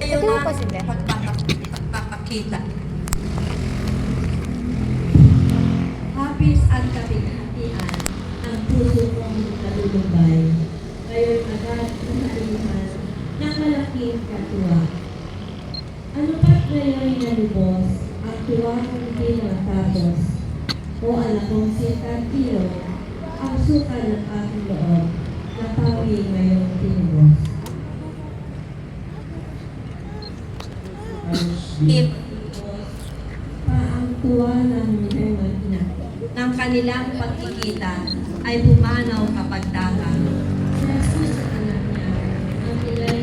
Ayun Ito na pa sila. pagpapakita. Hapis at kapighatian ang puso kong nalulubay. Ngayon agad umalihan ng malaking katuwa. Ano ba't ngayon nalubos ang tuwa kong di natapos? O anak kong si Cartio, ang suka ng aking loob, na pawi ngayong tinubos. Tip Ang tuwa ng mga ina ng kanilang pagkikita ay pumanaw kapag dagang. Sa Jesus anak niya, ang ilay